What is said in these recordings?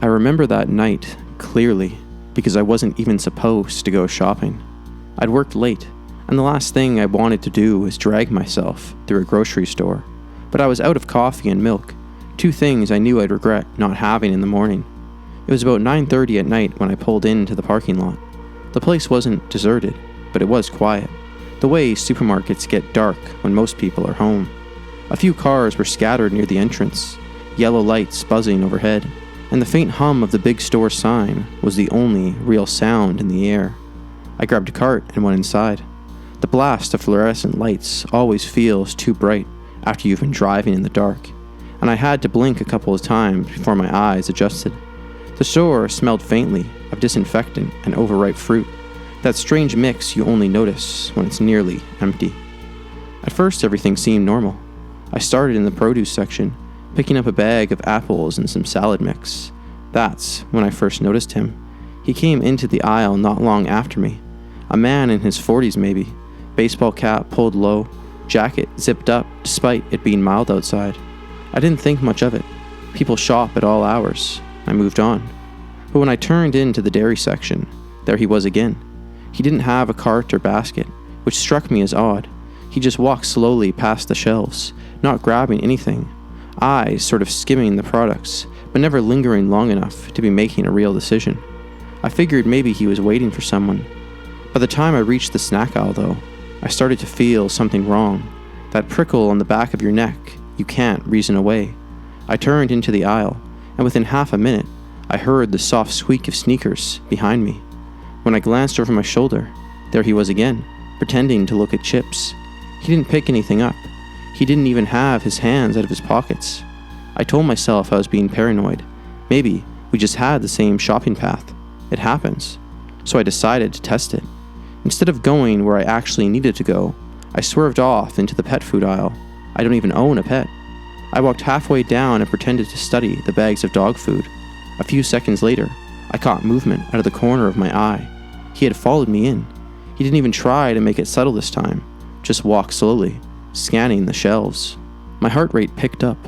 I remember that night clearly because I wasn't even supposed to go shopping. I'd worked late, and the last thing I wanted to do was drag myself through a grocery store. But I was out of coffee and milk, two things I knew I'd regret not having in the morning. It was about 9:30 at night when I pulled into the parking lot. The place wasn't deserted, but it was quiet, the way supermarkets get dark when most people are home. A few cars were scattered near the entrance, yellow lights buzzing overhead, and the faint hum of the big store sign was the only real sound in the air. I grabbed a cart and went inside. The blast of fluorescent lights always feels too bright after you've been driving in the dark, and I had to blink a couple of times before my eyes adjusted. The store smelled faintly of disinfectant and overripe fruit, that strange mix you only notice when it's nearly empty. At first, everything seemed normal. I started in the produce section, picking up a bag of apples and some salad mix. That's when I first noticed him. He came into the aisle not long after me. A man in his 40s maybe, baseball cap pulled low, jacket zipped up despite it being mild outside. I didn't think much of it. People shop at all hours. I moved on. But when I turned into the dairy section, there he was again. He didn't have a cart or basket, which struck me as odd. He just walked slowly past the shelves, not grabbing anything, eyes sort of skimming the products, but never lingering long enough to be making a real decision. I figured maybe he was waiting for someone. By the time I reached the snack aisle, though, I started to feel something wrong. That prickle on the back of your neck you can't reason away. I turned into the aisle, and within half a minute, I heard the soft squeak of sneakers behind me. When I glanced over my shoulder, there he was again, pretending to look at chips. He didn't pick anything up. He didn't even have his hands out of his pockets. I told myself I was being paranoid. Maybe we just had the same shopping path. It happens. So I decided to test it. Instead of going where I actually needed to go, I swerved off into the pet food aisle. I don't even own a pet. I walked halfway down and pretended to study the bags of dog food. A few seconds later, I caught movement out of the corner of my eye. He had followed me in. He didn't even try to make it subtle this time, just walked slowly, scanning the shelves. My heart rate picked up.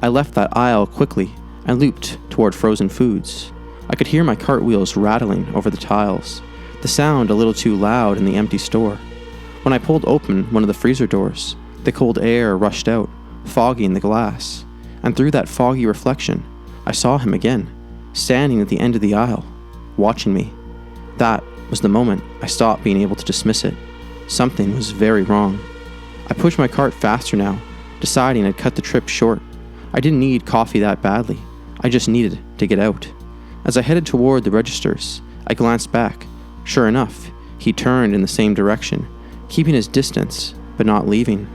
I left that aisle quickly and looped toward frozen foods. I could hear my cartwheels rattling over the tiles, the sound a little too loud in the empty store. When I pulled open one of the freezer doors, the cold air rushed out, fogging the glass, and through that foggy reflection, I saw him again, standing at the end of the aisle, watching me. That was the moment I stopped being able to dismiss it. Something was very wrong. I pushed my cart faster now, deciding I'd cut the trip short. I didn't need coffee that badly. I just needed to get out. As I headed toward the registers, I glanced back. Sure enough, he turned in the same direction, keeping his distance, but not leaving.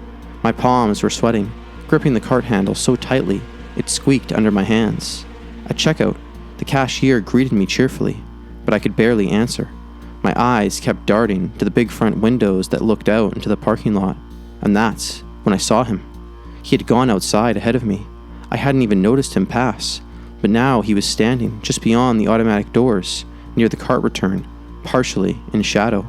My palms were sweating, gripping the cart handle so tightly it squeaked under my hands. At checkout, the cashier greeted me cheerfully, but I could barely answer. My eyes kept darting to the big front windows that looked out into the parking lot, and that's when I saw him. He had gone outside ahead of me. I hadn't even noticed him pass, but now he was standing just beyond the automatic doors, near the cart return, partially in shadow.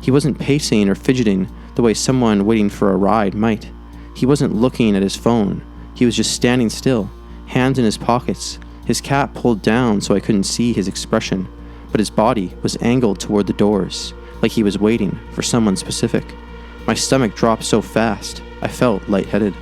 He wasn't pacing or fidgeting the way someone waiting for a ride might. He wasn't looking at his phone. He was just standing still, hands in his pockets, his cap pulled down so I couldn't see his expression, but his body was angled toward the doors, like he was waiting for someone specific. My stomach dropped so fast, I felt lightheaded.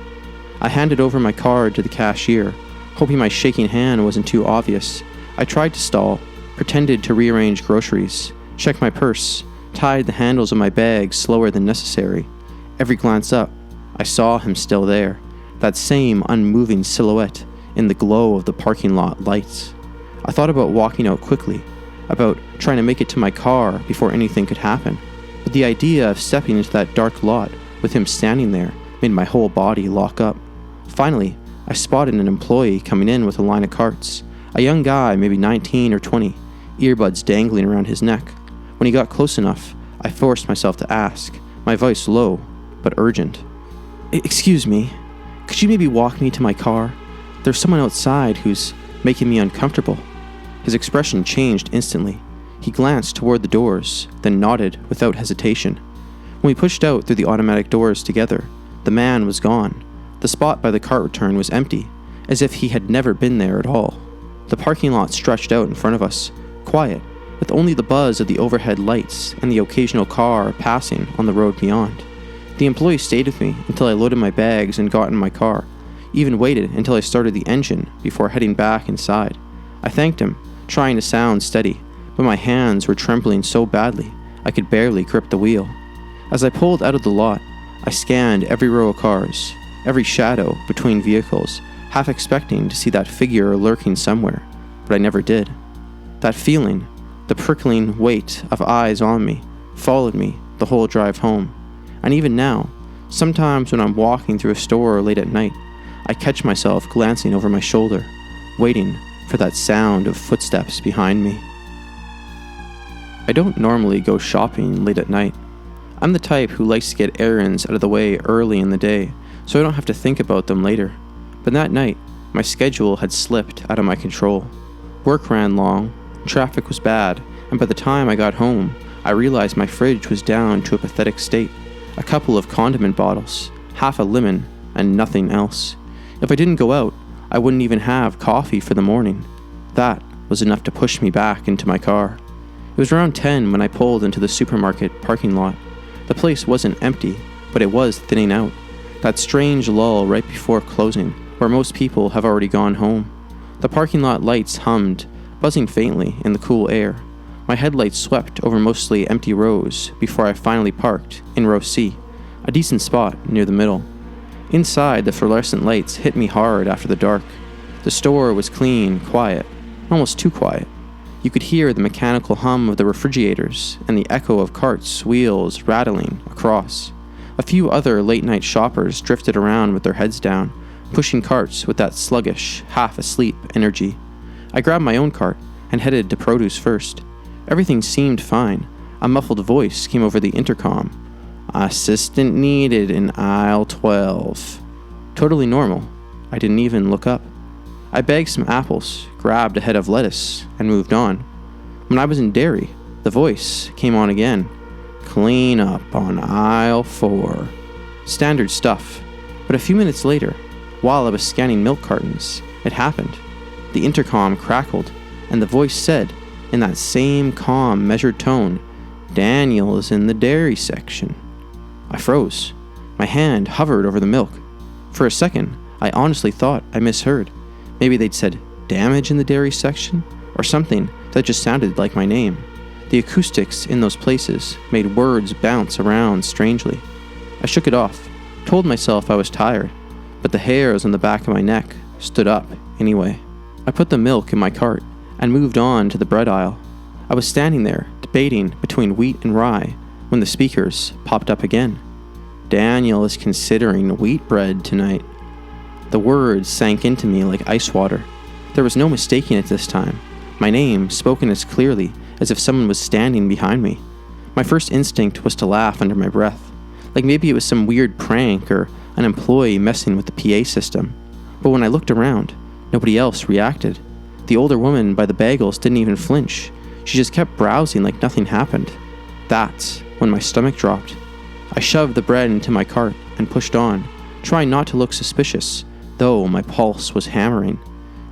I handed over my card to the cashier, hoping my shaking hand wasn't too obvious. I tried to stall, pretended to rearrange groceries, checked my purse, tied the handles of my bag slower than necessary. Every glance up, I saw him still there, that same unmoving silhouette in the glow of the parking lot lights. I thought about walking out quickly, about trying to make it to my car before anything could happen, but the idea of stepping into that dark lot with him standing there made my whole body lock up. Finally, I spotted an employee coming in with a line of carts, a young guy, maybe 19 or 20, earbuds dangling around his neck. When he got close enough, I forced myself to ask, my voice low but urgent. "Excuse me, could you maybe walk me to my car? There's someone outside who's making me uncomfortable." His expression changed instantly. He glanced toward the doors, then nodded without hesitation. When we pushed out through the automatic doors together, the man was gone. The spot by the cart return was empty, as if he had never been there at all. The parking lot stretched out in front of us, quiet, with only the buzz of the overhead lights and the occasional car passing on the road beyond. The employee stayed with me until I loaded my bags and got in my car, even waited until I started the engine before heading back inside. I thanked him, trying to sound steady, but my hands were trembling so badly I could barely grip the wheel. As I pulled out of the lot, I scanned every row of cars, every shadow between vehicles, half expecting to see that figure lurking somewhere, but I never did. That feeling, the prickling weight of eyes on me, followed me the whole drive home. And even now, sometimes when I'm walking through a store late at night, I catch myself glancing over my shoulder, waiting for that sound of footsteps behind me. I don't normally go shopping late at night. I'm the type who likes to get errands out of the way early in the day, so I don't have to think about them later. But that night, my schedule had slipped out of my control. Work ran long, traffic was bad, and by the time I got home, I realized my fridge was down to a pathetic state. A couple of condiment bottles, half a lemon, and nothing else. If I didn't go out, I wouldn't even have coffee for the morning. That was enough to push me back into my car. It was around 10 when I pulled into the supermarket parking lot. The place wasn't empty, but it was thinning out. That strange lull right before closing, where most people have already gone home. The parking lot lights hummed, buzzing faintly in the cool air. My headlights swept over mostly empty rows before I finally parked in row C, a decent spot near the middle. Inside, the fluorescent lights hit me hard after the dark. The store was clean, quiet, almost too quiet. You could hear the mechanical hum of the refrigerators and the echo of carts' wheels rattling across. A few other late-night shoppers drifted around with their heads down, pushing carts with that sluggish, half-asleep energy. I grabbed my own cart and headed to produce first. Everything seemed fine. A muffled voice came over the intercom. "Assistant needed in aisle 12. Totally normal. I didn't even look up. I bagged some apples, grabbed a head of lettuce, and moved on. When I was in dairy, the voice came on again. "Clean up on aisle 4. Standard stuff. But a few minutes later, while I was scanning milk cartons, it happened. The intercom crackled, and the voice said, in that same calm, measured tone, "Daniel is in the dairy section." I froze. My hand hovered over the milk. For a second, I honestly thought I misheard. Maybe they'd said, "damage in the dairy section," or something that just sounded like my name. The acoustics in those places made words bounce around strangely. I shook it off, told myself I was tired, but the hairs on the back of my neck stood up anyway. I put the milk in my cart and moved on to the bread aisle. I was standing there, debating between wheat and rye, when the speakers popped up again. "Daniel is considering wheat bread tonight." The words sank into me like ice water. There was no mistaking it this time. My name spoken as clearly as if someone was standing behind me. My first instinct was to laugh under my breath, like maybe it was some weird prank or an employee messing with the PA system. But when I looked around, nobody else reacted. The older woman by the bagels didn't even flinch. She just kept browsing like nothing happened. That's when my stomach dropped. I shoved the bread into my cart and pushed on, trying not to look suspicious, though my pulse was hammering.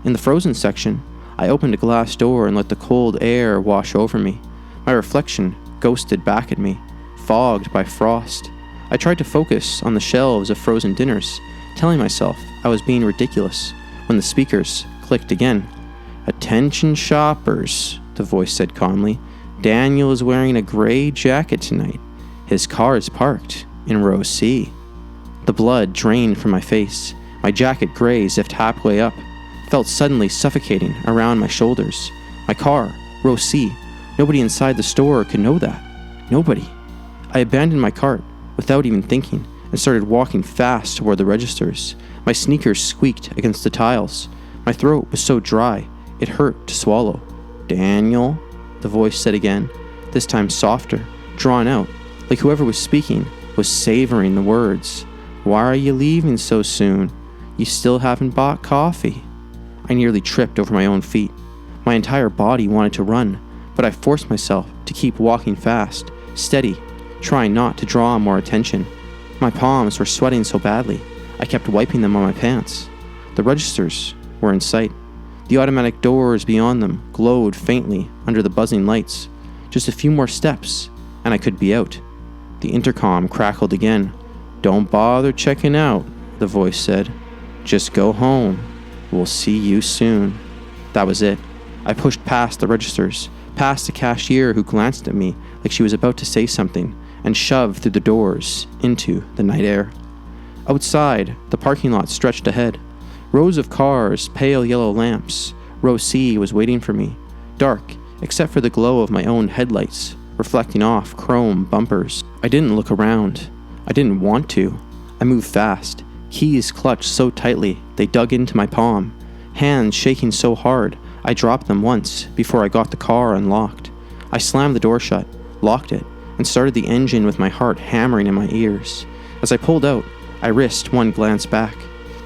In the frozen section, I opened a glass door and let the cold air wash over me. My reflection ghosted back at me, fogged by frost. I tried to focus on the shelves of frozen dinners, telling myself I was being ridiculous, when the speakers clicked again. "Attention shoppers," the voice said calmly. "Daniel is wearing a gray jacket tonight. His car is parked in row C." The blood drained from my face. My jacket gray zipped halfway up, felt suddenly suffocating around my shoulders. My car, row C. Nobody inside the store could know that. Nobody. I abandoned my cart without even thinking and started walking fast toward the registers. My sneakers squeaked against the tiles. My throat was so dry, it hurt to swallow. "Daniel," the voice said again, this time softer, drawn out, like whoever was speaking was savoring the words. "Why are you leaving so soon? You still haven't bought coffee." I nearly tripped over my own feet. My entire body wanted to run, but I forced myself to keep walking fast, steady, trying not to draw more attention. My palms were sweating so badly, I kept wiping them on my pants. The registers were in sight. The automatic doors beyond them glowed faintly under the buzzing lights. Just a few more steps, and I could be out. The intercom crackled again. "Don't bother checking out," the voice said. "Just go home. We'll see you soon." That was it. I pushed past the registers, past the cashier who glanced at me like she was about to say something, and shoved through the doors into the night air. Outside, the parking lot stretched ahead. Rows of cars, pale yellow lamps. Row C was waiting for me, dark except for the glow of my own headlights, reflecting off chrome bumpers. I didn't look around. I didn't want to. I moved fast, keys clutched so tightly they dug into my palm, hands shaking so hard I dropped them once before I got the car unlocked. I slammed the door shut, locked it, and started the engine with my heart hammering in my ears. As I pulled out, I risked one glance back.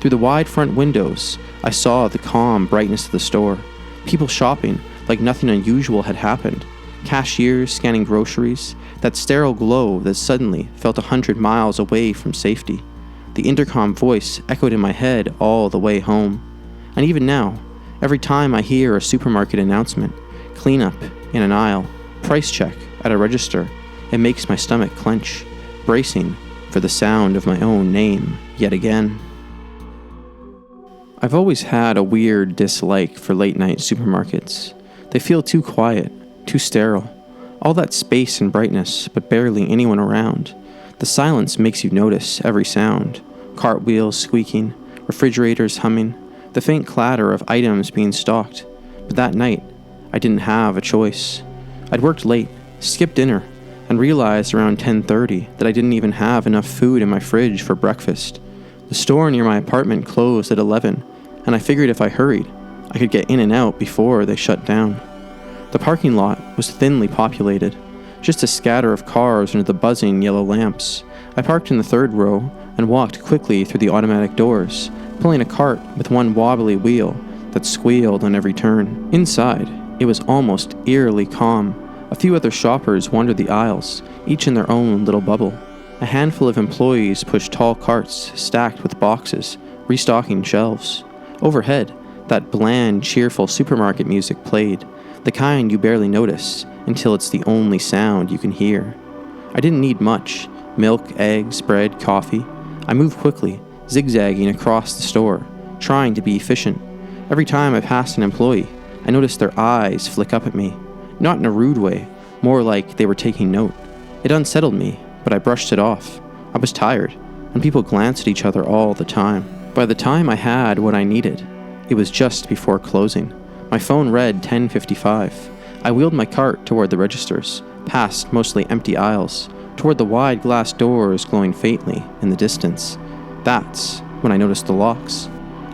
Through the wide front windows, I saw the calm brightness of the store. People shopping like nothing unusual had happened. Cashiers scanning groceries, that sterile glow that suddenly felt 100 miles away from safety. The intercom voice echoed in my head all the way home. And even now, every time I hear a supermarket announcement, cleanup in an aisle, price check at a register, it makes my stomach clench, bracing for the sound of my own name yet again. I've always had a weird dislike for late-night supermarkets. They feel too quiet, too sterile. All that space and brightness, but barely anyone around. The silence makes you notice every sound. Cartwheels squeaking, refrigerators humming, the faint clatter of items being stocked. But that night, I didn't have a choice. I'd worked late, skipped dinner, and realized around 10:30 that I didn't even have enough food in my fridge for breakfast. The store near my apartment closed at 11, and I figured if I hurried, I could get in and out before they shut down. The parking lot was thinly populated, just a scatter of cars under the buzzing yellow lamps. I parked in the third row and walked quickly through the automatic doors, pulling a cart with one wobbly wheel that squealed on every turn. Inside, it was almost eerily calm. A few other shoppers wandered the aisles, each in their own little bubble. A handful of employees pushed tall carts stacked with boxes, restocking shelves. Overhead, that bland, cheerful supermarket music played, the kind you barely notice until it's the only sound you can hear. I didn't need much: milk, eggs, bread, coffee. I moved quickly, zigzagging across the store, trying to be efficient. Every time I passed an employee, I noticed their eyes flick up at me, not in a rude way, more like they were taking note. It unsettled me, but I brushed it off. I was tired, and people glanced at each other all the time. By the time I had what I needed, it was just before closing. My phone read 10:55. I wheeled my cart toward the registers, past mostly empty aisles, toward the wide glass doors glowing faintly in the distance. That's when I noticed the locks.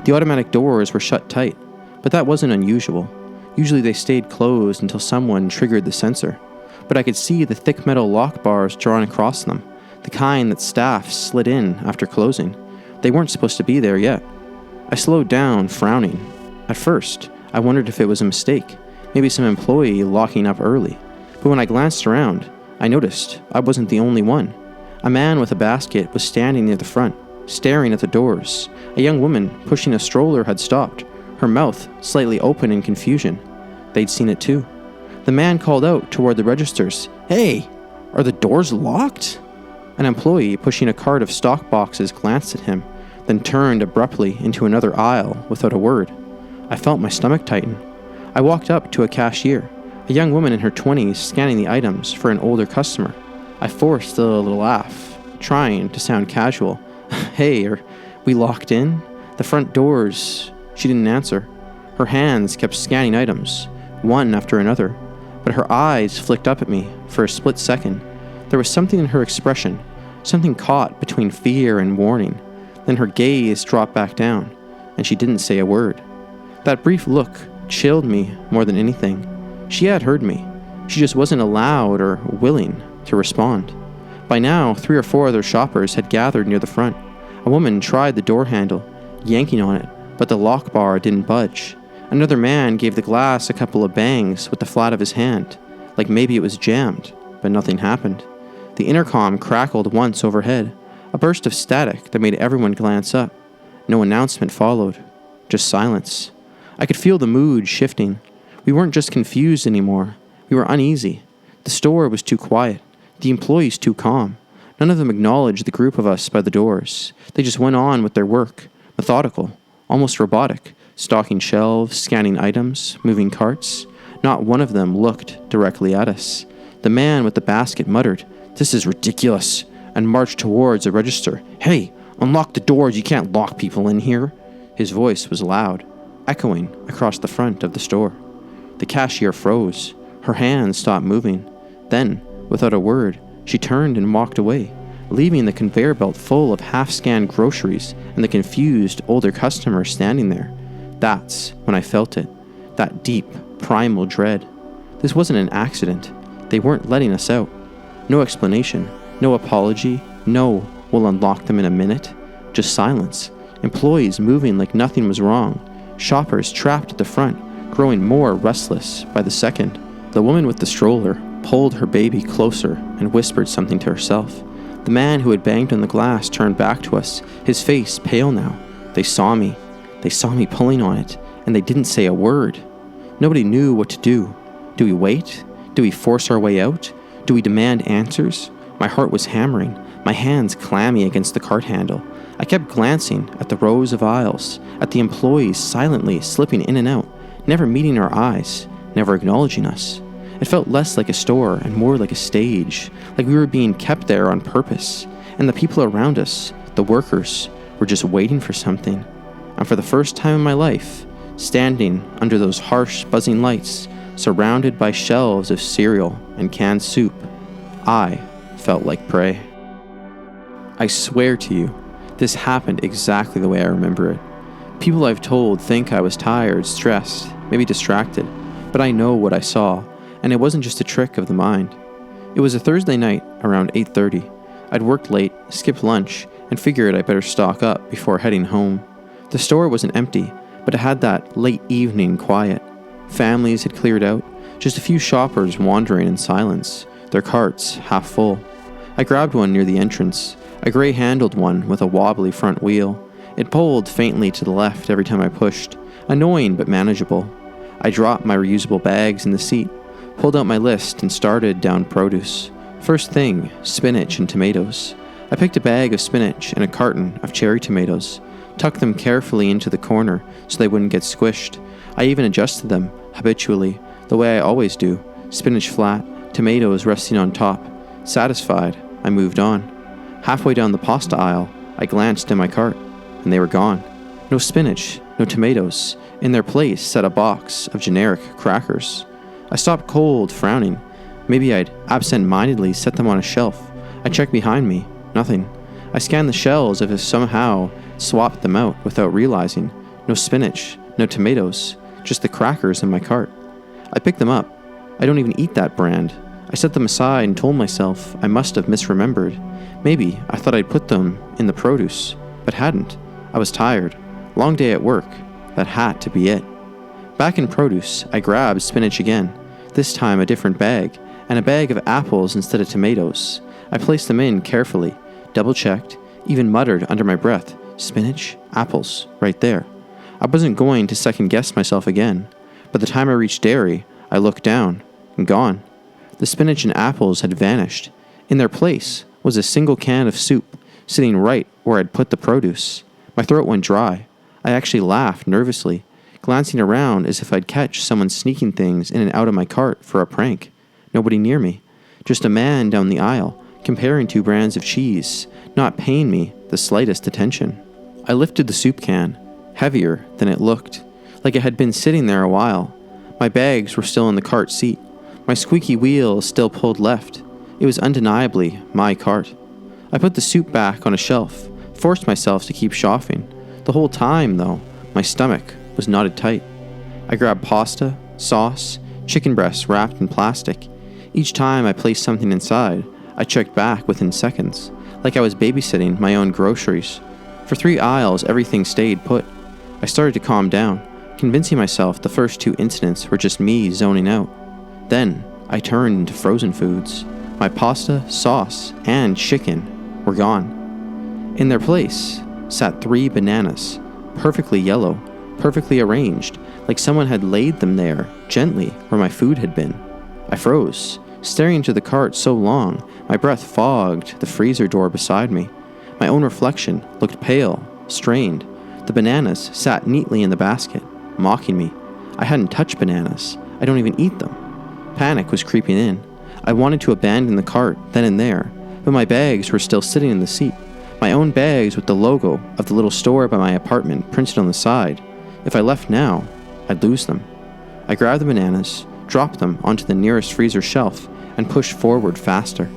The automatic doors were shut tight, but that wasn't unusual. Usually they stayed closed until someone triggered the sensor. But I could see the thick metal lock bars drawn across them, the kind that staff slid in after closing. They weren't supposed to be there yet. I slowed down, frowning. At first, I wondered if it was a mistake, maybe some employee locking up early. But when I glanced around, I noticed I wasn't the only one. A man with a basket was standing near the front, staring at the doors. A young woman pushing a stroller had stopped, her mouth slightly open in confusion. They'd seen it too. The man called out toward the registers, "Hey, are the doors locked?" An employee pushing a cart of stock boxes glanced at him, then turned abruptly into another aisle without a word. I felt my stomach tighten. I walked up to a cashier, a young woman in her 20s scanning the items for an older customer. I forced a little laugh, trying to sound casual. "Hey, are we locked in? The front doors..." She didn't answer. Her hands kept scanning items, one after another, but her eyes flicked up at me for a split second. There was something in her expression, something caught between fear and warning. Then her gaze dropped back down, and she didn't say a word. That brief look chilled me more than anything. She had heard me. She just wasn't allowed or willing to respond. By now, 3 or 4 other shoppers had gathered near the front. A woman tried the door handle, yanking on it, but the lock bar didn't budge. Another man gave the glass a couple of bangs with the flat of his hand, like maybe it was jammed, but nothing happened. The intercom crackled once overhead, a burst of static that made everyone glance up. No announcement followed, just silence. I could feel the mood shifting. We weren't just confused anymore. We were uneasy. The store was too quiet. The employees too calm. None of them acknowledged the group of us by the doors. They just went on with their work, methodical, almost robotic, stocking shelves, scanning items, moving carts. Not one of them looked directly at us. The man with the basket muttered, "This is ridiculous," and marched towards a register. "Hey, unlock the doors, you can't lock people in here." His voice was loud, echoing across the front of the store. The cashier froze. Her hands stopped moving. Then, without a word, she turned and walked away, leaving the conveyor belt full of half-scanned groceries and the confused older customer standing there. That's when I felt it, that deep, primal dread. This wasn't an accident. They weren't letting us out. No explanation, no apology, no, we'll unlock them in a minute. Just silence. Employees moving like nothing was wrong. Shoppers trapped at the front, growing more restless by the second. The woman with the stroller pulled her baby closer and whispered something to herself. The man who had banged on the glass turned back to us, his face pale now. They saw me. They saw me pulling on it, and they didn't say a word. Nobody knew what to do. Do we wait? Do we force our way out? Do we demand answers? My heart was hammering, my hands clammy against the cart handle. I kept glancing at the rows of aisles, at the employees silently slipping in and out, never meeting our eyes, never acknowledging us. It felt less like a store and more like a stage, like we were being kept there on purpose, and the people around us, the workers, were just waiting for something. And for the first time in my life, standing under those harsh, buzzing lights, surrounded by shelves of cereal and canned soup, I felt like prey. I swear to you, this happened exactly the way I remember it. People I've told think I was tired, stressed, maybe distracted, but I know what I saw, and it wasn't just a trick of the mind. It was a Thursday night around 8:30. I'd worked late, skipped lunch, and figured I better stock up before heading home. The store wasn't empty, but it had that late evening quiet. Families had cleared out, just a few shoppers wandering in silence, their carts half full. I grabbed one near the entrance, a gray-handled one with a wobbly front wheel. It pulled faintly to the left every time I pushed, annoying but manageable. I dropped my reusable bags in the seat, pulled out my list and started down produce. First thing, spinach and tomatoes. I picked a bag of spinach and a carton of cherry tomatoes, tucked them carefully into the corner so they wouldn't get squished. I even adjusted them, habitually, the way I always do, spinach flat, tomatoes resting on top. Satisfied, I moved on. Halfway down the pasta aisle, I glanced in my cart, and they were gone. No spinach, no tomatoes. In their place sat a box of generic crackers. I stopped cold, frowning. Maybe I'd absent-mindedly set them on a shelf. I checked behind me. Nothing. I scanned the shelves as if somehow swapped them out without realizing. No spinach, no tomatoes, just the crackers in my cart. I picked them up. I don't even eat that brand. I set them aside and told myself I must have misremembered. Maybe I thought I'd put them in the produce, but hadn't. I was tired. Long day at work. That had to be it. Back in produce, I grabbed spinach again, this time a different bag, and a bag of apples instead of tomatoes. I placed them in carefully, double-checked, even muttered under my breath, spinach, apples, right there. I wasn't going to second-guess myself again. By the time I reached dairy, I looked down, and gone. The spinach and apples had vanished. In their place was a single can of soup, sitting right where I'd put the produce. My throat went dry. I actually laughed nervously, glancing around as if I'd catch someone sneaking things in and out of my cart for a prank. Nobody near me. Just a man down the aisle, comparing two brands of cheese, not paying me the slightest attention. I lifted the soup can, heavier than it looked, like it had been sitting there a while. My bags were still in the cart seat. My squeaky wheel still pulled left. It was undeniably my cart. I put the soup back on a shelf, forced myself to keep shopping. The whole time, though, my stomach was knotted tight. I grabbed pasta, sauce, chicken breasts wrapped in plastic. Each time I placed something inside, I checked back within seconds, like I was babysitting my own groceries. For 3 aisles, everything stayed put. I started to calm down, convincing myself the first 2 incidents were just me zoning out. Then, I turned into frozen foods. My pasta, sauce, and chicken were gone. In their place sat 3 bananas, perfectly yellow, perfectly arranged, like someone had laid them there, gently, where my food had been. I froze, staring into the cart so long, my breath fogged the freezer door beside me. My own reflection looked pale, strained. The bananas sat neatly in the basket, mocking me. I hadn't touched bananas. I don't even eat them. Panic was creeping in. I wanted to abandon the cart then and there, but my bags were still sitting in the seat. My own bags with the logo of the little store by my apartment printed on the side. If I left now, I'd lose them. I grabbed the bananas, dropped them onto the nearest freezer shelf, and pushed forward faster.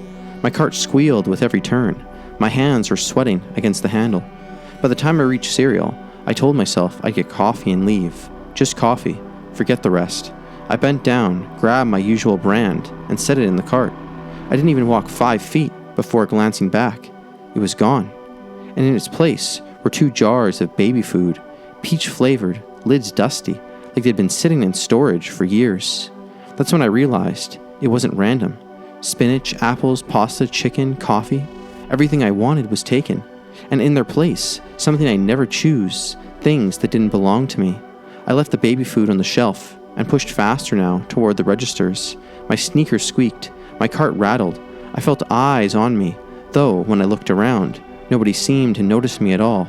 My cart squealed with every turn. My hands were sweating against the handle. By the time I reached cereal, I told myself I'd get coffee and leave. Just coffee. Forget the rest. I bent down, grabbed my usual brand, and set it in the cart. I didn't even walk 5 feet before glancing back. It was gone. And in its place were 2 jars of baby food, peach-flavored, lids dusty, like they'd been sitting in storage for years. That's when I realized it wasn't random. Spinach, apples, pasta, chicken, coffee, everything I wanted was taken. And in their place, something I never choose, things that didn't belong to me. I left the baby food on the shelf and pushed faster now toward the registers. My sneakers squeaked. My cart rattled. I felt eyes on me, though when I looked around, nobody seemed to notice me at all.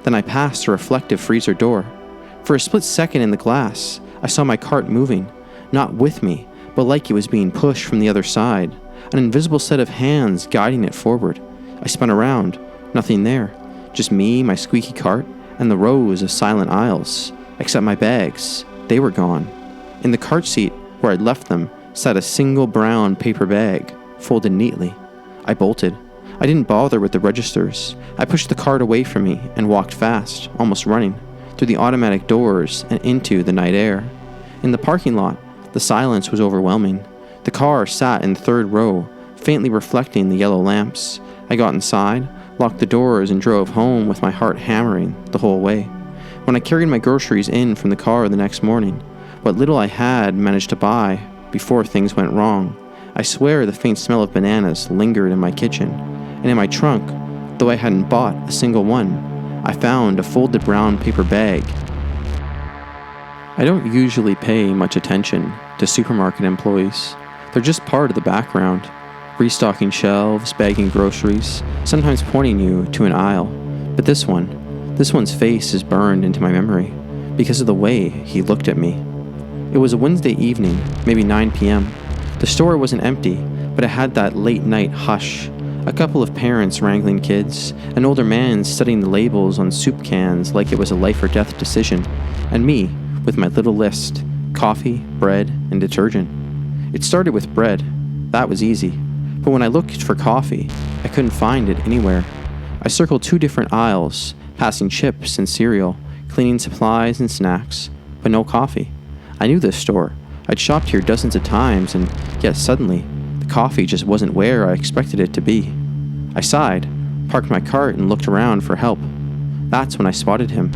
Then I passed a reflective freezer door. For a split second in the glass, I saw my cart moving, not with me, but like it was being pushed from the other side, an invisible set of hands guiding it forward. I spun around, nothing there, just me, my squeaky cart, and the rows of silent aisles. Except my bags, they were gone. In the cart seat where I'd left them sat a single brown paper bag, folded neatly. I bolted. I didn't bother with the registers. I pushed the cart away from me and walked fast, almost running, through the automatic doors and into the night air. In the parking lot, the silence was overwhelming. The car sat in the third row, faintly reflecting the yellow lamps. I got inside, locked the doors, and drove home with my heart hammering the whole way. When I carried my groceries in from the car the next morning, what little I had managed to buy before things went wrong, I swear the faint smell of bananas lingered in my kitchen. And in my trunk, though I hadn't bought a single one, I found a folded brown paper bag. I don't usually pay much attention to supermarket employees. They're just part of the background, restocking shelves, bagging groceries, sometimes pointing you to an aisle. But this one's face is burned into my memory because of the way he looked at me. It was a Wednesday evening, maybe 9 p.m. The store wasn't empty, but it had that late night hush. A couple of parents wrangling kids, an older man studying the labels on soup cans like it was a life or death decision, and me with my little list: coffee, bread, and detergent. It started with bread. That was easy. But when I looked for coffee, I couldn't find it anywhere. I circled 2 different aisles, passing chips and cereal, cleaning supplies and snacks, but no coffee. I knew this store. I'd shopped here dozens of times, and yet suddenly, the coffee just wasn't where I expected it to be. I sighed, parked my cart, and looked around for help. That's when I spotted him.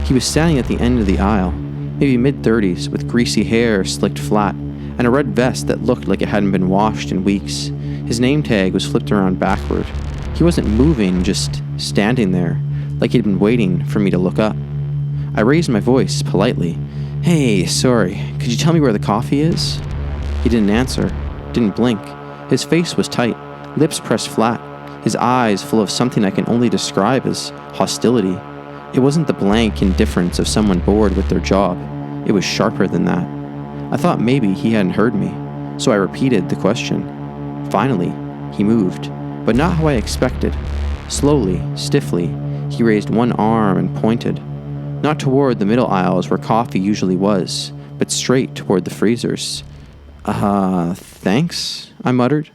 He was standing at the end of the aisle, maybe mid-30s, with greasy hair slicked flat, and a red vest that looked like it hadn't been washed in weeks. His name tag was flipped around backward. He wasn't moving, just standing there, like he'd been waiting for me to look up. I raised my voice politely. "Hey, sorry, could you tell me where the coffee is?" He didn't answer, didn't blink. His face was tight, lips pressed flat, his eyes full of something I can only describe as hostility. It wasn't the blank indifference of someone bored with their job. It was sharper than that. I thought maybe he hadn't heard me, so I repeated the question. Finally, he moved, but not how I expected. Slowly, stiffly, he raised one arm and pointed. Not toward the middle aisles where coffee usually was, but straight toward the freezers. Thanks," I muttered.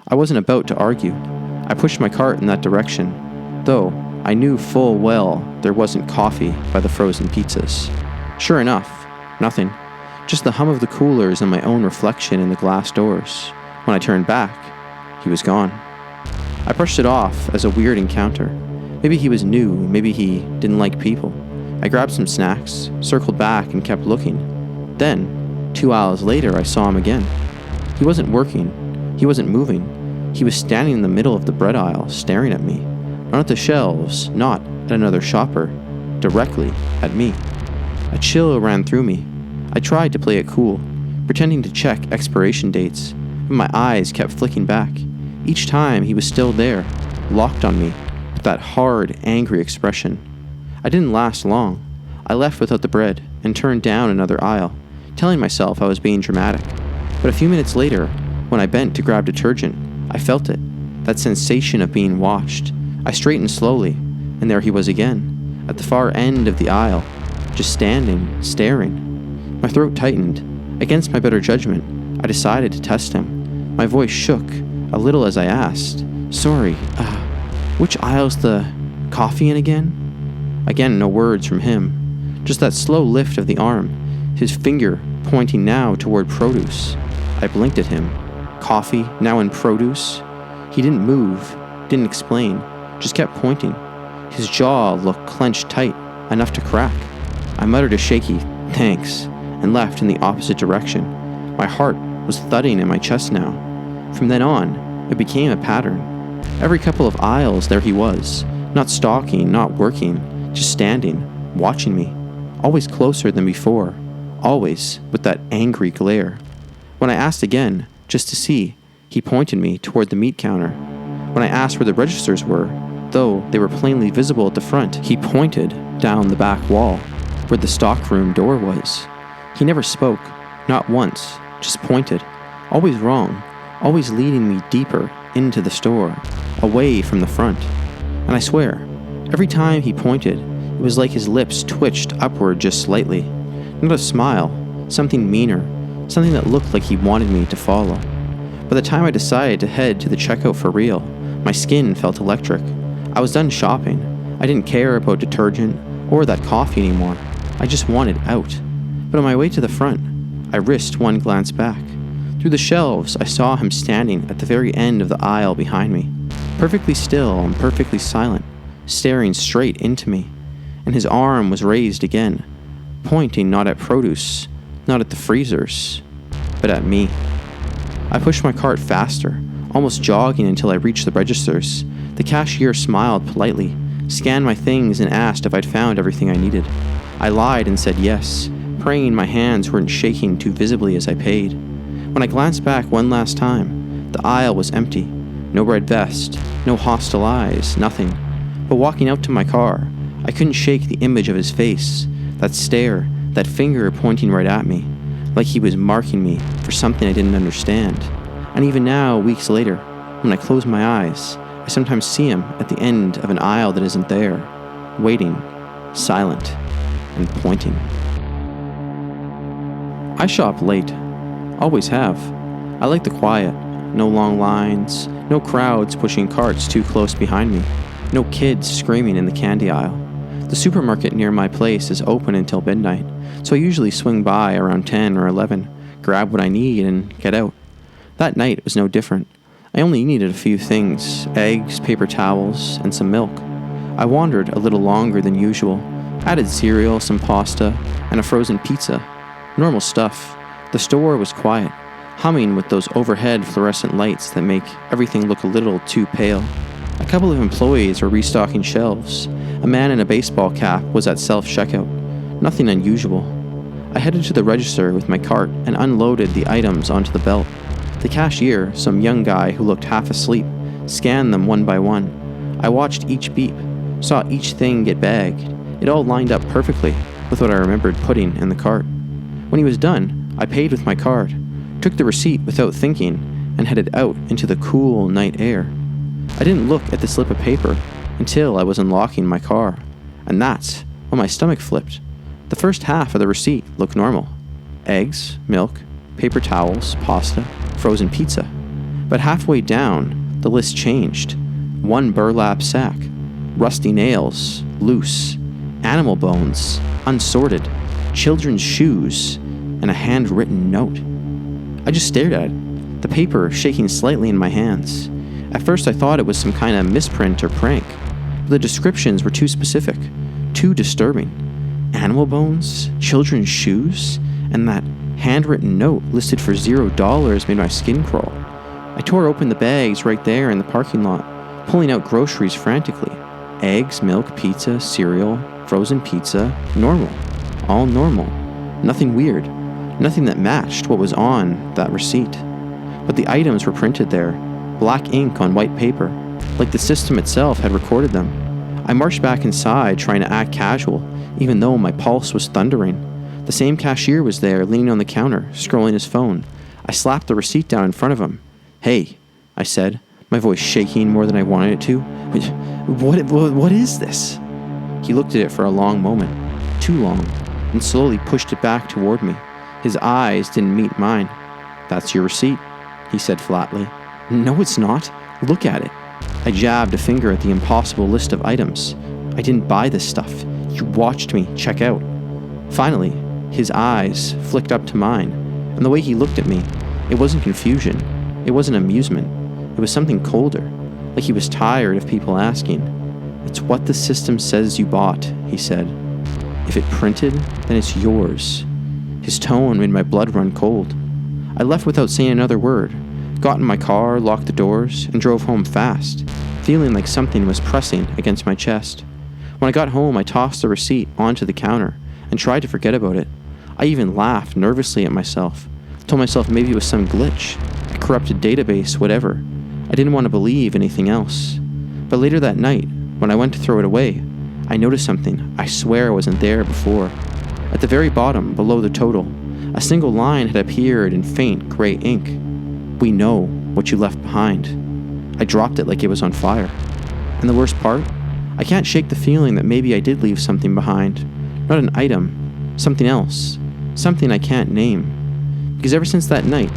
I wasn't about to argue. I pushed my cart in that direction, though I knew full well there wasn't coffee by the frozen pizzas. Sure enough, nothing. Just the hum of the coolers and my own reflection in the glass doors. When I turned back, he was gone. I brushed it off as a weird encounter. Maybe he was new, maybe he didn't like people. I grabbed some snacks, circled back, and kept looking. Then, 2 hours later, I saw him again. He wasn't working. He wasn't moving. He was standing in the middle of the bread aisle, staring at me. Not at the shelves, not at another shopper. Directly at me. A chill ran through me. I tried to play it cool, pretending to check expiration dates, but my eyes kept flicking back. Each time he was still there, locked on me, with that hard, angry expression. I didn't last long. I left without the bread and turned down another aisle, telling myself I was being dramatic. But a few minutes later, when I bent to grab detergent, I felt it, that sensation of being watched. I straightened slowly, and there he was again, at the far end of the aisle, just standing, staring. My throat tightened. Against my better judgment, I decided to test him. My voice shook a little as I asked, "Sorry, which aisle's the coffee in again?" Again, no words from him. Just that slow lift of the arm, his finger pointing now toward produce. I blinked at him. Coffee, now in produce? He didn't move, didn't explain, just kept pointing. His jaw looked clenched tight, enough to crack. I muttered a shaky, "Thanks," and left in the opposite direction. My heart was thudding in my chest now. From then on, it became a pattern. Every couple of aisles there he was, not stalking, not working, just standing, watching me, always closer than before, always with that angry glare. When I asked again, just to see, he pointed me toward the meat counter. When I asked where the registers were, though they were plainly visible at the front, he pointed down the back wall, where the stockroom door was. He never spoke, not once, just pointed, always wrong, always leading me deeper into the store, away from the front. And I swear, every time he pointed, it was like his lips twitched upward just slightly. Not a smile, something meaner, something that looked like he wanted me to follow. By the time I decided to head to the checkout for real, my skin felt electric. I was done shopping. I didn't care about detergent or that coffee anymore. I just wanted out. But on my way to the front, I risked one glance back. Through the shelves, I saw him standing at the very end of the aisle behind me, perfectly still and perfectly silent, staring straight into me. And his arm was raised again, pointing not at produce, not at the freezers, but at me. I pushed my cart faster, almost jogging until I reached the registers. The cashier smiled politely, scanned my things, and asked if I'd found everything I needed. I lied and said yes, praying my hands weren't shaking too visibly as I paid. When I glanced back one last time, the aisle was empty. No red vest, no hostile eyes, nothing. But walking out to my car, I couldn't shake the image of his face, that stare, that finger pointing right at me, like he was marking me for something I didn't understand. And even now, weeks later, when I close my eyes, I sometimes see him at the end of an aisle that isn't there, waiting, silent, and pointing. I shop late. Always have. I like the quiet. No long lines, no crowds pushing carts too close behind me, no kids screaming in the candy aisle. The supermarket near my place is open until midnight, so I usually swing by around 10 or 11, grab what I need, and get out. That night was no different. I only needed a few things: eggs, paper towels, and some milk. I wandered a little longer than usual, added cereal, some pasta, and a frozen pizza. Normal stuff. The store was quiet, humming with those overhead fluorescent lights that make everything look a little too pale. A couple of employees were restocking shelves. A man in a baseball cap was at self-checkout. Nothing unusual. I headed to the register with my cart and unloaded the items onto the belt. The cashier, some young guy who looked half asleep, scanned them one by one. I watched each beep, saw each thing get bagged. It all lined up perfectly with what I remembered putting in the cart. When he was done, I paid with my card, took the receipt without thinking, and headed out into the cool night air. I didn't look at the slip of paper until I was unlocking my car, and that's when my stomach flipped. The first half of the receipt looked normal. Eggs, milk, paper towels, pasta, frozen pizza. But halfway down, the list changed. One burlap sack, rusty nails, loose, animal bones, unsorted, children's shoes, and a handwritten note. I just stared at it, the paper shaking slightly in my hands. At first I thought it was some kind of misprint or prank, but the descriptions were too specific, too disturbing. Animal bones, children's shoes, and that handwritten note listed for $0 made my skin crawl. I tore open the bags right there in the parking lot, pulling out groceries frantically. Eggs, milk, pizza, cereal, frozen pizza, normal. all normal. Nothing weird. Nothing that matched what was on that receipt. But the items were printed there, black ink on white paper, like the system itself had recorded them. I marched back inside, trying to act casual, even though my pulse was thundering. The same cashier was there, leaning on the counter, scrolling his phone. I slapped the receipt down in front of him. "Hey," I said, my voice shaking more than I wanted it to. What is this?" He looked at it for a long moment, too long, and slowly pushed it back toward me. His eyes didn't meet mine. "That's your receipt," he said flatly. "No, it's not. Look at it." I jabbed a finger at the impossible list of items. "I didn't buy this stuff. You watched me check out." Finally, his eyes flicked up to mine, and the way he looked at me, it wasn't confusion. It wasn't amusement. It was something colder, like he was tired of people asking. "It's what the system says you bought," he said. "If it printed, then it's yours." His tone made my blood run cold. I left without saying another word, got in my car, locked the doors, and drove home fast, feeling like something was pressing against my chest. When I got home, I tossed the receipt onto the counter and tried to forget about it. I even laughed nervously at myself, told myself maybe it was some glitch, a corrupted database, whatever. I didn't want to believe anything else. But later that night, when I went to throw it away, I noticed something I swear wasn't there before. At the very bottom, below the total, a single line had appeared in faint gray ink. "We know what you left behind." I dropped it like it was on fire. And the worst part? I can't shake the feeling that maybe I did leave something behind. Not an item, something else. Something I can't name. Because ever since that night,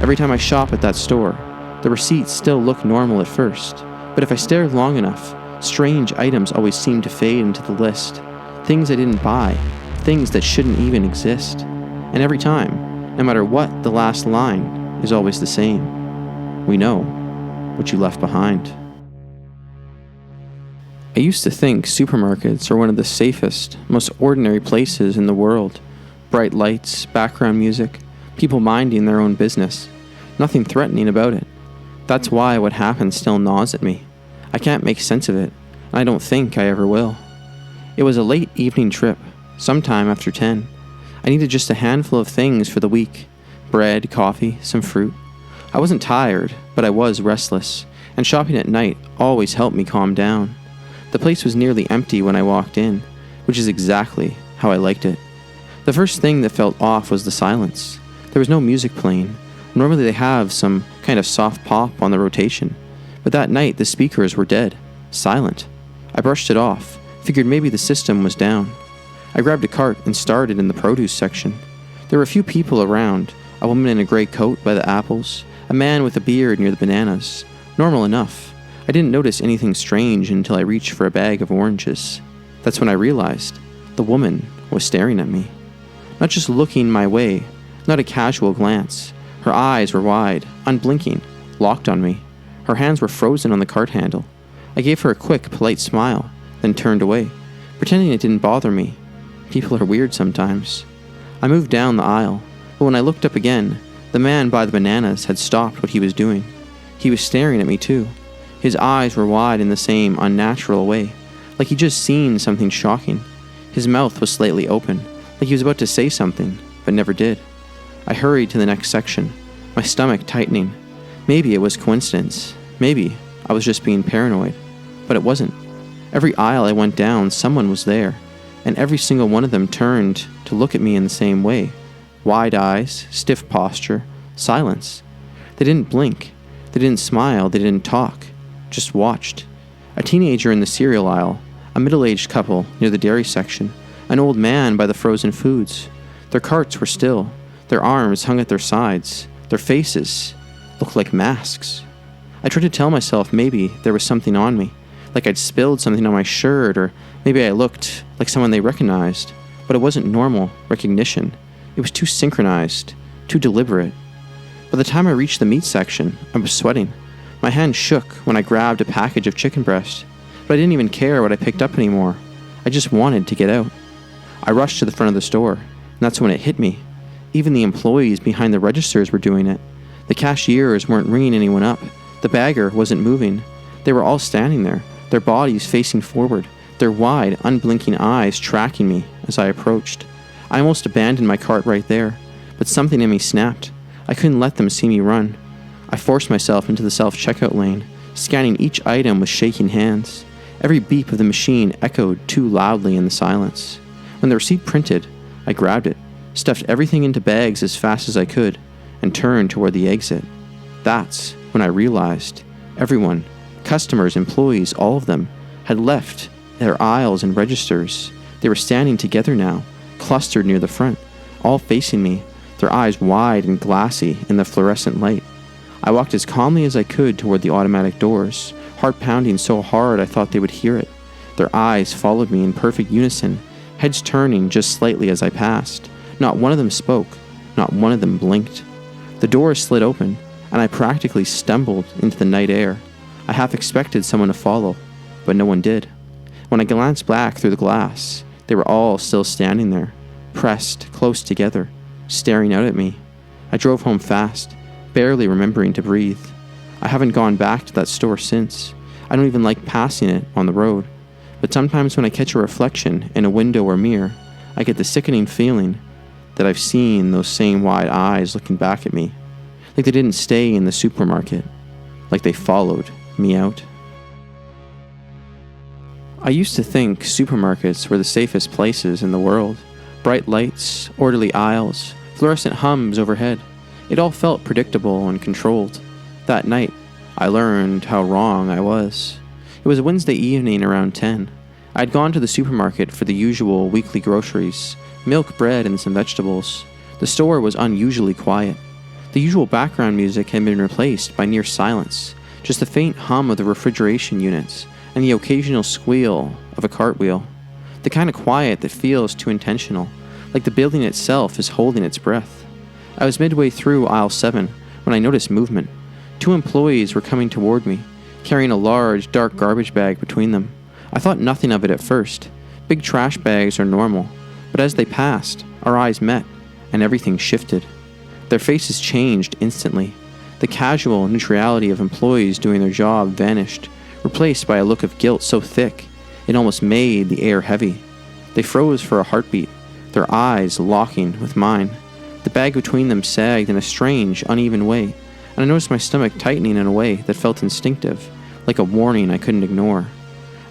every time I shop at that store, the receipts still look normal at first. But if I stare long enough, strange items always seem to fade into the list. Things I didn't buy, things that shouldn't even exist. And every time, no matter what, the last line is always the same. "We know what you left behind." I used to think supermarkets are one of the safest, most ordinary places in the world. Bright lights, background music, people minding their own business. Nothing threatening about it. That's why what happened still gnaws at me. I can't make sense of it, and I don't think I ever will. It was a late evening trip, sometime after 10. I needed just a handful of things for the week. Bread, coffee, some fruit. I wasn't tired, but I was restless, and shopping at night always helped me calm down. The place was nearly empty when I walked in, which is exactly how I liked it. The first thing that felt off was the silence. There was no music playing. Normally they have some kind of soft pop on the rotation, but that night the speakers were dead, silent. I brushed it off, figured maybe the system was down. I grabbed a cart and started in the produce section. There were a few people around, a woman in a gray coat by the apples, a man with a beard near the bananas. Normal enough. I didn't notice anything strange until I reached for a bag of oranges. That's when I realized the woman was staring at me. Not just looking my way, not a casual glance. Her eyes were wide, unblinking, locked on me. Her hands were frozen on the cart handle. I gave her a quick, polite smile, then turned away, pretending it didn't bother me. People are weird sometimes. I moved down the aisle, but when I looked up again, the man by the bananas had stopped what he was doing. He was staring at me too. His eyes were wide in the same unnatural way, like he'd just seen something shocking. His mouth was slightly open, like he was about to say something, but never did. I hurried to the next section, my stomach tightening. Maybe it was coincidence. Maybe I was just being paranoid. But it wasn't. Every aisle I went down, someone was there, and every single one of them turned to look at me in the same way. Wide eyes, stiff posture, silence. They didn't blink. They didn't smile. They didn't talk. Just watched. A teenager in the cereal aisle, a middle-aged couple near the dairy section, an old man by the frozen foods. Their carts were still. Their arms hung at their sides. Their faces looked like masks. I tried to tell myself maybe there was something on me, like I'd spilled something on my shirt, or maybe I looked like someone they recognized, but it wasn't normal recognition. It was too synchronized, too deliberate. By the time I reached the meat section, I was sweating. My hand shook when I grabbed a package of chicken breast, but I didn't even care what I picked up anymore. I just wanted to get out. I rushed to the front of the store, and that's when it hit me. Even the employees behind the registers were doing it. The cashiers weren't ringing anyone up. The bagger wasn't moving. They were all standing there, their bodies facing forward, their wide, unblinking eyes tracking me as I approached. I almost abandoned my cart right there, but something in me snapped. I couldn't let them see me run. I forced myself into the self-checkout lane, scanning each item with shaking hands. Every beep of the machine echoed too loudly in the silence. When the receipt printed, I grabbed it, stuffed everything into bags as fast as I could, and turned toward the exit. That's when I realized everyone, customers, employees, all of them, had left their aisles and registers. They were standing together now, clustered near the front, all facing me, their eyes wide and glassy in the fluorescent light. I walked as calmly as I could toward the automatic doors, heart pounding so hard I thought they would hear it. Their eyes followed me in perfect unison, heads turning just slightly as I passed. Not one of them spoke, not one of them blinked. The doors slid open, and I practically stumbled into the night air. I half expected someone to follow, but no one did. When I glanced back through the glass, they were all still standing there, pressed close together, staring out at me. I drove home fast, barely remembering to breathe. I haven't gone back to that store since. I don't even like passing it on the road. But sometimes when I catch a reflection in a window or mirror, I get the sickening feeling that I've seen those same wide eyes looking back at me. Like they didn't stay in the supermarket. Like they followed me out. I used to think supermarkets were the safest places in the world. Bright lights, orderly aisles, fluorescent hums overhead. It all felt predictable and controlled. That night, I learned how wrong I was. It was a Wednesday evening around 10. I had gone to the supermarket for the usual weekly groceries, milk, bread, and some vegetables. The store was unusually quiet. The usual background music had been replaced by near silence, just the faint hum of the refrigeration units and the occasional squeal of a cartwheel. The kind of quiet that feels too intentional, like the building itself is holding its breath. I was midway through aisle 7 when I noticed movement. 2 employees were coming toward me, carrying a large, dark garbage bag between them. I thought nothing of it at first. Big trash bags are normal, but as they passed, our eyes met, and everything shifted. Their faces changed instantly. The casual neutrality of employees doing their job vanished, replaced by a look of guilt so thick it almost made the air heavy. They froze for a heartbeat, their eyes locking with mine. The bag between them sagged in a strange, uneven way, and I noticed my stomach tightening in a way that felt instinctive, like a warning I couldn't ignore.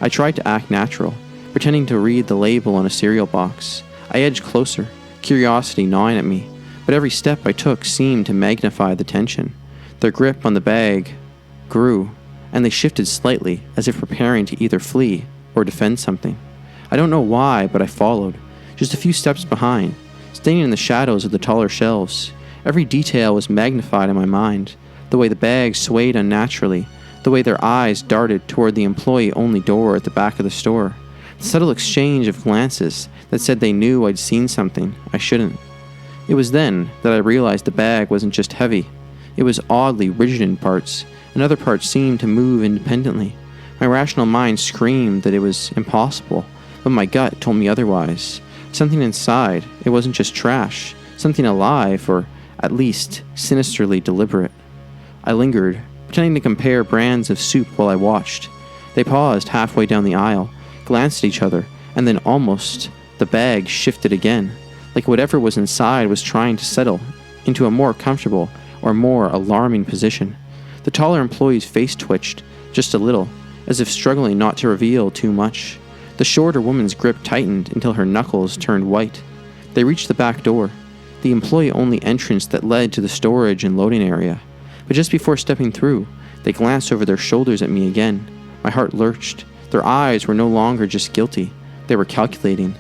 I tried to act natural, pretending to read the label on a cereal box. I edged closer, curiosity gnawing at me, but every step I took seemed to magnify the tension. Their grip on the bag grew, and they shifted slightly as if preparing to either flee or defend something. I don't know why, but I followed, just a few steps behind, staying in the shadows of the taller shelves. Every detail was magnified in my mind, the way the bag swayed unnaturally, the way their eyes darted toward the employee-only door at the back of the store, the subtle exchange of glances that said they knew I'd seen something I shouldn't. It was then that I realized the bag wasn't just heavy. It was oddly rigid in parts, and other parts seemed to move independently. My rational mind screamed that it was impossible, but my gut told me otherwise. Something inside, it wasn't just trash, something alive, or at least sinisterly deliberate. I lingered, pretending to compare brands of soup while I watched. They paused halfway down the aisle, glanced at each other, and then almost the bag shifted again, like whatever was inside was trying to settle into a more comfortable or more alarming position. The taller employee's face twitched, just a little, as if struggling not to reveal too much. The shorter woman's grip tightened until her knuckles turned white. They reached the back door, the employee-only entrance that led to the storage and loading area. But just before stepping through, they glanced over their shoulders at me again. My heart lurched. Their eyes were no longer just guilty. They were calculating.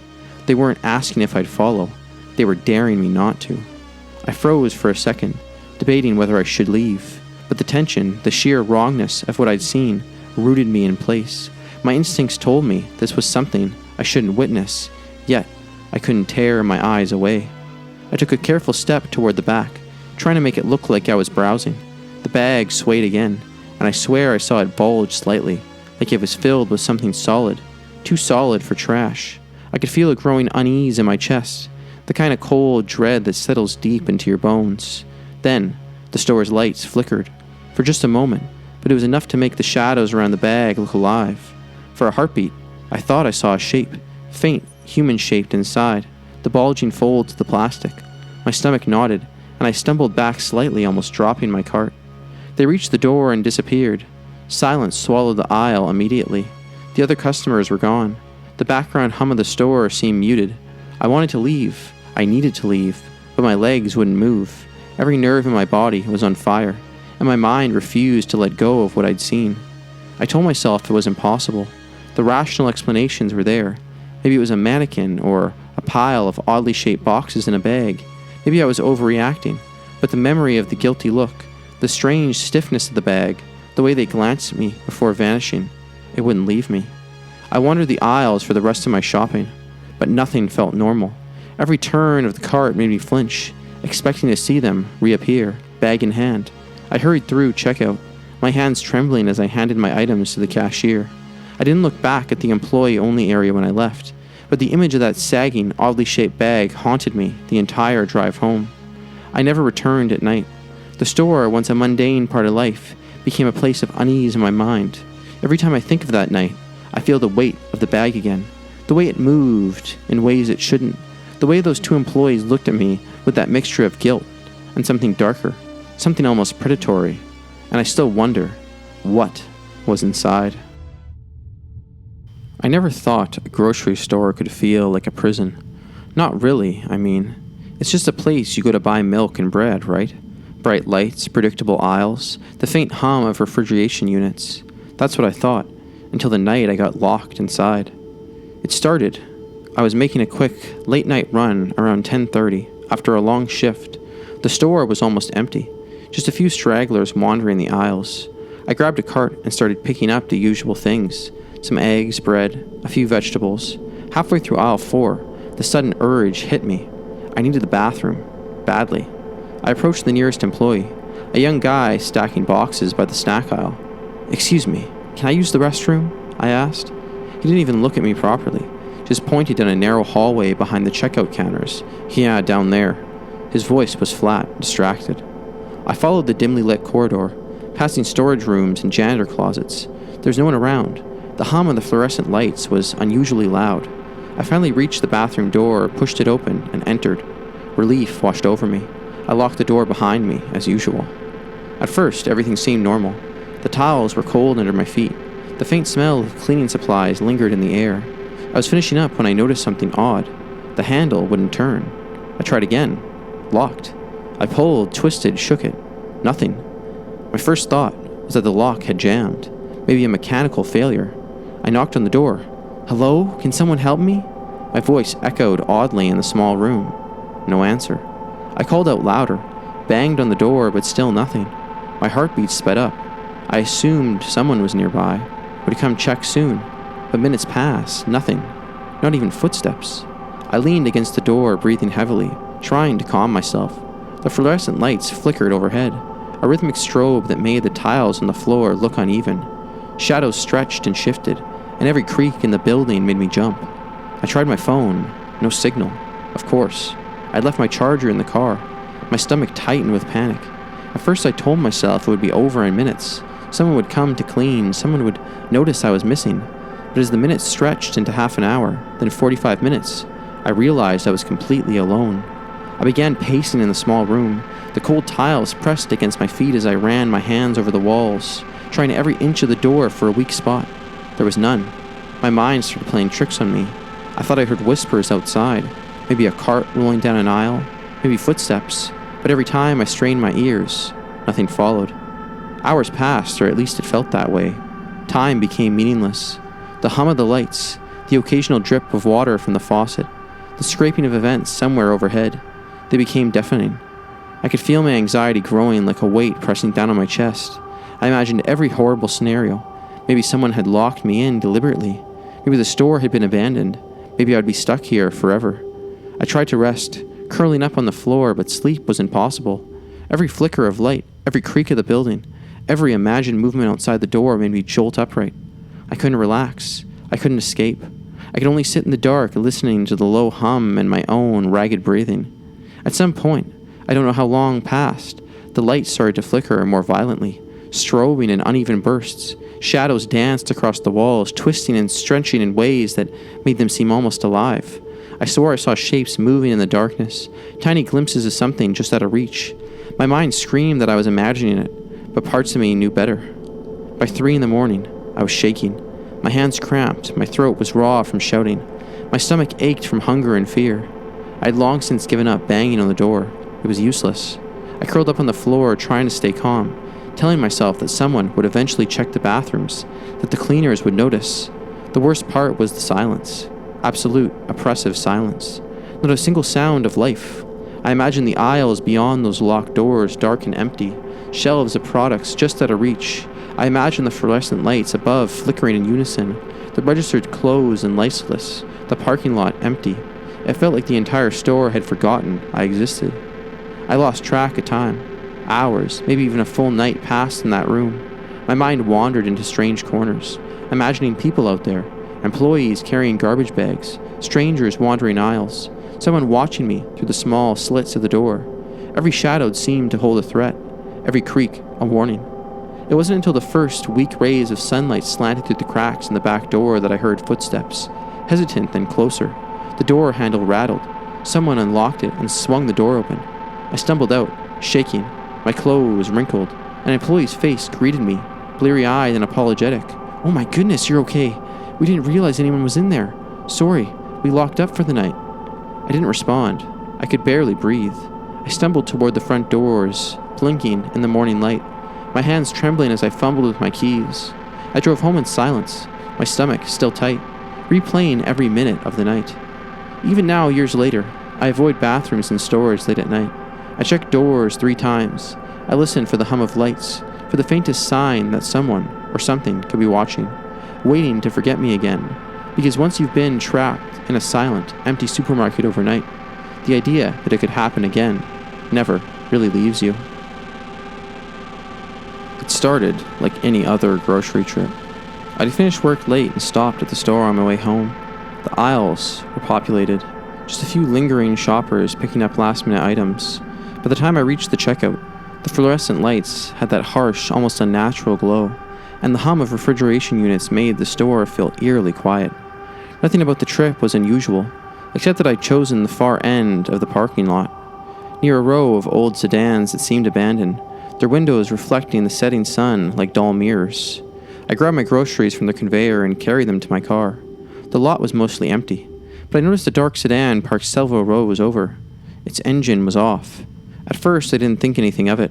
They weren't asking if I'd follow. They were daring me not to. I froze for a second, debating whether I should leave. But the tension, the sheer wrongness of what I'd seen, rooted me in place. My instincts told me this was something I shouldn't witness, yet I couldn't tear my eyes away. I took a careful step toward the back, trying to make it look like I was browsing. The bag swayed again, and I swear I saw it bulge slightly, like it was filled with something solid, too solid for trash. I could feel a growing unease in my chest, the kind of cold dread that settles deep into your bones. Then, the store's lights flickered, for just a moment, but it was enough to make the shadows around the bag look alive. For a heartbeat, I thought I saw a shape, faint, human-shaped inside. the bulging folds of the plastic. My stomach knotted, and I stumbled back slightly, almost dropping my cart. They reached the door and disappeared. Silence swallowed the aisle immediately. The other customers were gone. The background hum of the store seemed muted. I wanted to leave. I needed to leave, but my legs wouldn't move. Every nerve in my body was on fire, and my mind refused to let go of what I'd seen. I told myself it was impossible. The rational explanations were there. Maybe it was a mannequin or a pile of oddly shaped boxes in a bag. Maybe I was overreacting, but the memory of the guilty look, the strange stiffness of the bag, the way they glanced at me before vanishing, it wouldn't leave me. I wandered the aisles for the rest of my shopping, but nothing felt normal. Every turn of the cart made me flinch, expecting to see them reappear, bag in hand. I hurried through checkout, my hands trembling as I handed my items to the cashier. I didn't look back at the employee-only area when I left, but the image of that sagging, oddly shaped bag haunted me the entire drive home. I never returned at night. The store, once a mundane part of life, became a place of unease in my mind. Every time I think of that night, I feel the weight of the bag again, the way it moved in ways it shouldn't, the way those two employees looked at me with that mixture of guilt and something darker, something almost predatory, and I still wonder what was inside. I never thought a grocery store could feel like a prison. Not really, I mean. It's just a place you go to buy milk and bread, right? Bright lights, predictable aisles, the faint hum of refrigeration units. That's what I thought, until the night I got locked inside. It started. I was making a quick, late-night run around 10:30 after a long shift. The store was almost empty, just a few stragglers wandering the aisles. I grabbed a cart and started picking up the usual things. Some eggs, bread, a few vegetables. Halfway through aisle 4, the sudden urge hit me. I needed the bathroom, badly. I approached the nearest employee, a young guy stacking boxes by the snack aisle. "Excuse me, can I use the restroom?" I asked. He didn't even look at me properly, just pointed down a narrow hallway behind the checkout counters. "Yeah, down there." His voice was flat, distracted. I followed the dimly lit corridor, passing storage rooms and janitor closets. There was no one around. The hum of the fluorescent lights was unusually loud. I finally reached the bathroom door, pushed it open, and entered. Relief washed over me. I locked the door behind me, as usual. At first, everything seemed normal. The tiles were cold under my feet. The faint smell of cleaning supplies lingered in the air. I was finishing up when I noticed something odd. The handle wouldn't turn. I tried again. Locked. I pulled, twisted, shook it. Nothing. My first thought was that the lock had jammed. Maybe a mechanical failure. I knocked on the door. "Hello? Can someone help me?" My voice echoed oddly in the small room. No answer. I called out louder, banged on the door, but still nothing. My heartbeat sped up. I assumed someone was nearby, would come check soon. But minutes passed, nothing. Not even footsteps. I leaned against the door, breathing heavily, trying to calm myself. The fluorescent lights flickered overhead, a rhythmic strobe that made the tiles on the floor look uneven. Shadows stretched and shifted, and every creak in the building made me jump. I tried my phone. No signal. Of course. I'd left my charger in the car. My stomach tightened with panic. At first I told myself it would be over in minutes. Someone would come to clean, someone would notice I was missing. But as the minutes stretched into half an hour, then 45 minutes, I realized I was completely alone. I began pacing in the small room, the cold tiles pressed against my feet as I ran my hands over the walls, trying every inch of the door for a weak spot. There was none. My mind started playing tricks on me. I thought I heard whispers outside, maybe a cart rolling down an aisle, maybe footsteps, but every time I strained my ears, nothing followed. Hours passed, or at least it felt that way. Time became meaningless. The hum of the lights, the occasional drip of water from the faucet, the scraping of events somewhere overhead, they became deafening. I could feel my anxiety growing like a weight pressing down on my chest. I imagined every horrible scenario. Maybe someone had locked me in deliberately. Maybe the store had been abandoned. Maybe I'd be stuck here forever. I tried to rest, curling up on the floor, but sleep was impossible. Every flicker of light, every creak of the building, every imagined movement outside the door made me jolt upright. I couldn't relax. I couldn't escape. I could only sit in the dark, listening to the low hum and my own ragged breathing. At some point, I don't know how long passed, the lights started to flicker more violently, strobing in uneven bursts. Shadows danced across the walls, twisting and stretching in ways that made them seem almost alive. I swore I saw shapes moving in the darkness, tiny glimpses of something just out of reach. My mind screamed that I was imagining it, but parts of me knew better. By 3 a.m, I was shaking. My hands cramped, my throat was raw from shouting. My stomach ached from hunger and fear. I had long since given up banging on the door. It was useless. I curled up on the floor trying to stay calm, telling myself that someone would eventually check the bathrooms, that the cleaners would notice. The worst part was the silence. Absolute, oppressive silence. Not a single sound of life. I imagined the aisles beyond those locked doors dark and empty, shelves of products just out of reach. I imagined the fluorescent lights above flickering in unison, the registers closed and lightless, the parking lot empty. It felt like the entire store had forgotten I existed. I lost track of time. Hours, maybe even a full night passed in that room. My mind wandered into strange corners, imagining people out there, employees carrying garbage bags, strangers wandering aisles, someone watching me through the small slits of the door. Every shadow seemed to hold a threat, every creak a warning. It wasn't until the first weak rays of sunlight slanted through the cracks in the back door that I heard footsteps, hesitant then closer. The door handle rattled. Someone unlocked it and swung the door open. I stumbled out, shaking, my clothes wrinkled. An employee's face greeted me, bleary-eyed and apologetic. "Oh my goodness, you're okay. We didn't realize anyone was in there. Sorry, we locked up for the night." I didn't respond. I could barely breathe. I stumbled toward the front doors, blinking in the morning light, my hands trembling as I fumbled with my keys. I drove home in silence, my stomach still tight, replaying every minute of the night. Even now, years later, I avoid bathrooms and stores late at night. I check doors 3 times. I listen for the hum of lights, for the faintest sign that someone or something could be watching, waiting to forget me again. Because once you've been trapped in a silent, empty supermarket overnight, the idea that it could happen again never really leaves you. It started like any other grocery trip. I'd finished work late and stopped at the store on my way home. The aisles were populated, just a few lingering shoppers picking up last-minute items. By the time I reached the checkout, the fluorescent lights had that harsh, almost unnatural glow, and the hum of refrigeration units made the store feel eerily quiet. Nothing about the trip was unusual, except that I'd chosen the far end of the parking lot, near a row of old sedans that seemed abandoned, their windows reflecting the setting sun like dull mirrors. I grabbed my groceries from the conveyor and carried them to my car. The lot was mostly empty, but I noticed a dark sedan parked several rows over. Its engine was off. At first, I didn't think anything of it.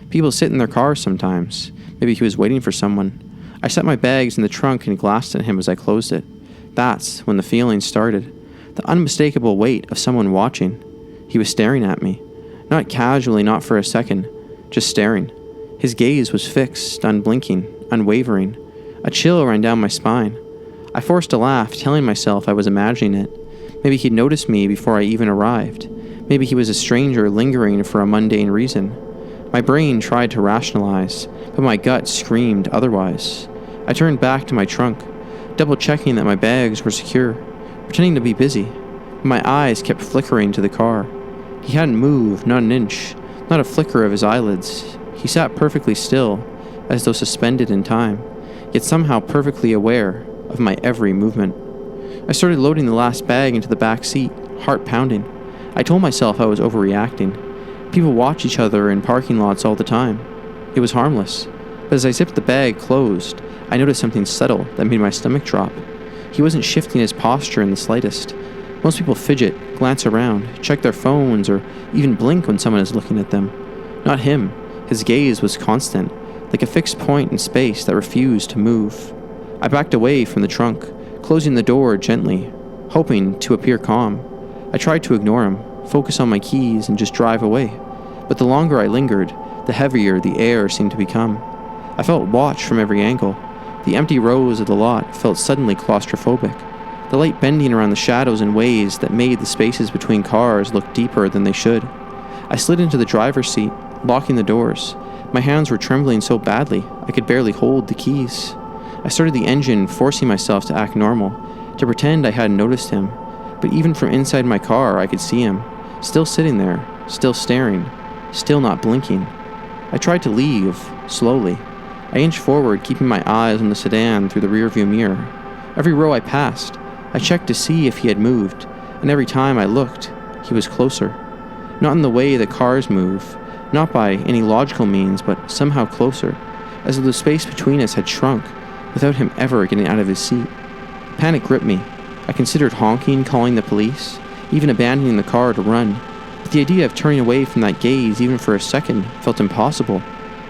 People sit in their cars sometimes. Maybe he was waiting for someone. I set my bags in the trunk and glanced at him as I closed it. That's when the feeling started. The unmistakable weight of someone watching. He was staring at me. Not casually, not for a second. Just staring. His gaze was fixed, unblinking, unwavering. A chill ran down my spine. I forced a laugh, telling myself I was imagining it. Maybe he'd noticed me before I even arrived. Maybe he was a stranger lingering for a mundane reason. My brain tried to rationalize, but my gut screamed otherwise. I turned back to my trunk, double-checking that my bags were secure, pretending to be busy. But my eyes kept flickering to the car. He hadn't moved, not an inch, not a flicker of his eyelids. He sat perfectly still, as though suspended in time, yet somehow perfectly aware of my every movement. I started loading the last bag into the back seat, heart pounding. I told myself I was overreacting. People watch each other in parking lots all the time. It was harmless. But as I zipped the bag closed, I noticed something subtle that made my stomach drop. He wasn't shifting his posture in the slightest. Most people fidget, glance around, check their phones, or even blink when someone is looking at them. Not him. His gaze was constant, like a fixed point in space that refused to move. I backed away from the trunk, closing the door gently, hoping to appear calm. I tried to ignore him, focus on my keys, and just drive away. But the longer I lingered, the heavier the air seemed to become. I felt watched from every angle. The empty rows of the lot felt suddenly claustrophobic, the light bending around the shadows in ways that made the spaces between cars look deeper than they should. I slid into the driver's seat, locking the doors. My hands were trembling so badly, I could barely hold the keys. I started the engine, forcing myself to act normal, to pretend I hadn't noticed him. But even from inside my car, I could see him, still sitting there, still staring, still not blinking. I tried to leave, slowly. I inched forward, keeping my eyes on the sedan through the rearview mirror. Every row I passed, I checked to see if he had moved. and every time I looked, he was closer. Not in the way that cars move, not by any logical means, but somehow closer, as though the space between us had shrunk without him ever getting out of his seat. Panic gripped me. I considered honking, calling the police, even abandoning the car to run. But the idea of turning away from that gaze even for a second felt impossible.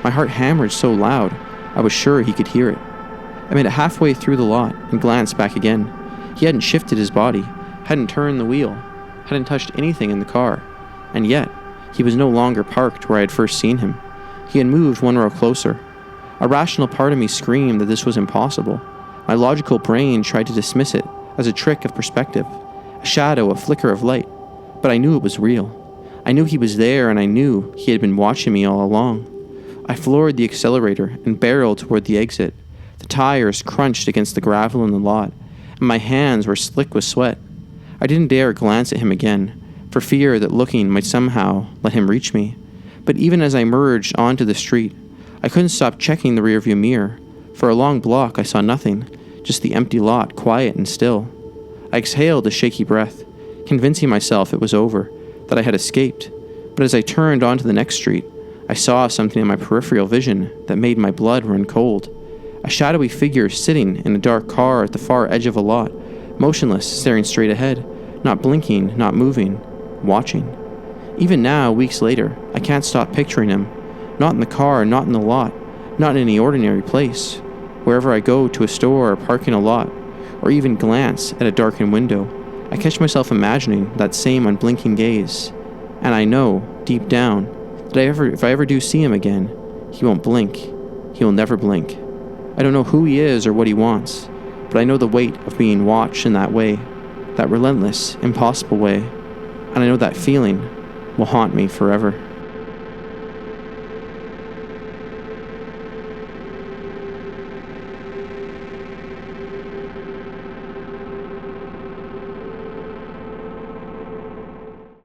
My heart hammered so loud, I was sure he could hear it. I made it halfway through the lot and glanced back again. He hadn't shifted his body, hadn't turned the wheel, hadn't touched anything in the car. And yet, he was no longer parked where I had first seen him. He had moved one row closer. A rational part of me screamed that this was impossible. My logical brain tried to dismiss it as a trick of perspective, a shadow, a flicker of light. But I knew it was real. I knew he was there, and I knew he had been watching me all along. I floored the accelerator and barreled toward the exit. The tires crunched against the gravel in the lot, and my hands were slick with sweat. I didn't dare glance at him again, for fear that looking might somehow let him reach me. But even as I merged onto the street, I couldn't stop checking the rearview mirror. For a long block I saw nothing, just the empty lot, quiet and still. I exhaled a shaky breath, convincing myself it was over, that I had escaped. But as I turned onto the next street, I saw something in my peripheral vision that made my blood run cold. A shadowy figure sitting in a dark car at the far edge of a lot, motionless, staring straight ahead, not blinking, not moving, watching. Even now, weeks later, I can't stop picturing him. Not in the car, not in the lot, not in any ordinary place. Wherever I go to a store or park in a lot, or even glance at a darkened window, I catch myself imagining that same unblinking gaze. And I know, deep down, that if I ever do see him again, he won't blink. He will never blink. I don't know who he is or what he wants, but I know the weight of being watched in that way, that relentless, impossible way, and I know that feeling will haunt me forever.